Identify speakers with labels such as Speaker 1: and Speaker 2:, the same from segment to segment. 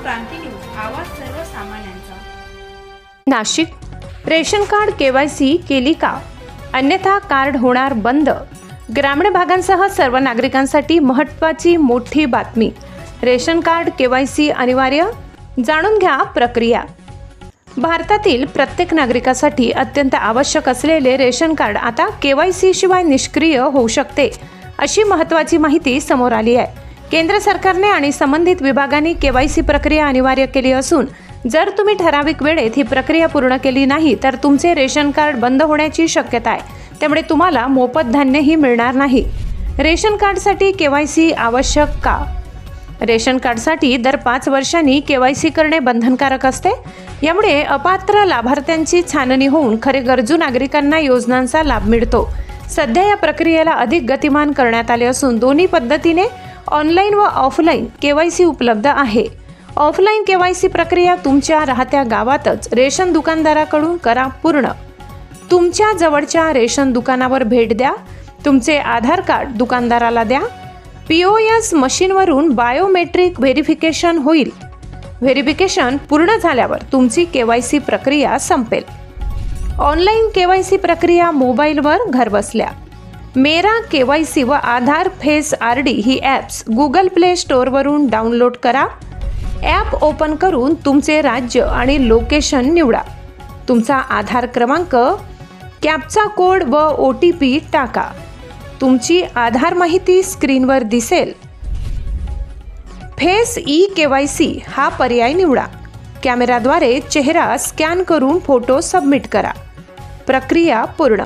Speaker 1: क्रांती news, आवाज सर्वसामान्यांचा।
Speaker 2: Nashik, ration card KYC केली का? अन्यथा कार्ड होणार बंद। ग्रामीण भागांसह सर्व नागरिकांसाठी महत्त्वाची मोठी बातमी। रेशन कार्ड केवायसी अनिवार्य, जाणून घ्या प्रक्रिया। भारतातील प्रत्येक नागरिकासाठी अत्यंत आवश्यक असलेले रेशन कार्ड आता केवायसी शिवाय निष्क्रिय होऊ शकते, अशी महत्त्वाची माहिती समोर आली आहे। केंद्र सरकारने आणि संबंधित विभागांनी केवायसी प्रक्रिया अनिवार्य केली असून जर तुम्ही ठराविक वेळेत ही प्रक्रिया पूर्ण केली नाही तर तुमचे रेशन कार्ड बंद होण्याची शक्यता आहे। त्यामुळे तुम्हाला मोफत धान्यही मिळणार नाही। रेशन कार्डसाठी केवायसी आवश्यक का? रेशन कार्डसाठी दर 5 वर्षांनी केवायसी करणे बंधनकारक असते। यामुळे अपात्र लाभार्थ्यांची छाननी होऊन खरे गरजू नागरिकांना योजनांचा लाभ मिळतो। सध्या या प्रक्रियेला अधिक गतिमान करण्यात आले असून दोन्ही पद्धतीने ऑनलाईन व ऑफलाईन केवायसी उपलब्ध आहे। ऑफलाईन केवायसी प्रक्रिया तुमच्या राहत्या गावातच रेशन दुकानदाराकडून करा पूर्ण। तुमच्या जवळच्या रेशन दुकानावर भेट द्या, तुमचे आधार कार्ड दुकानदाराला द्या, POS मशीनवरून बायोमेट्रिक व्हेरिफिकेशन होईल। व्हेरिफिकेशन पूर्ण झाल्यावर तुमची केवायसी प्रक्रिया संपेल। ऑनलाईन केवायसी प्रक्रिया मोबाईलवर घरबसल्या। मेरा केवायसी व आधार फेस RD ही ॲप्स गुगल प्ले स्टोअरवरून डाउनलोड करा। ॲप ओपन करून तुमचे राज्य आणि लोकेशन निवडा। तुमचा आधार क्रमांक, कॅप्चा कोड व OTP टाका। तुमची आधार माहिती स्क्रीनवर दिसेल। फेस केवायसी हा पर्याय निवडा। कॅमेराद्वारे चेहरा स्कॅन करून फोटो सबमिट करा। प्रक्रिया पूर्ण।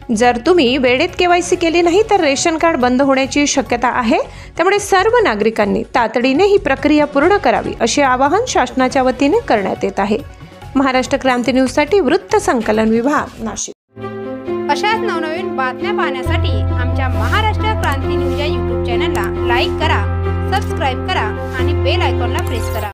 Speaker 2: जर तुम्ही वेळेत केवायसी केली नाही तर रेशन कार्ड बंद होण्याची शक्यता आहे। त्यामुळे सर्व नागरिकांनी तातडीने ही प्रक्रिया पूर्ण करावी, असे आवाहन शासनाच्या वतीने करण्यात येत आहे। महाराष्ट्र क्रांती न्यूजसाठी वृत्त संकलन विभाग, नाशिक।
Speaker 1: अशाच नवनवीन बातम्या पाहण्यासाठी आमच्या महाराष्ट्र क्रांती न्यूज या YouTube चॅनलला लाईक करा, सबस्क्राईब करा आणि बेल आयकॉनला प्रेस करा।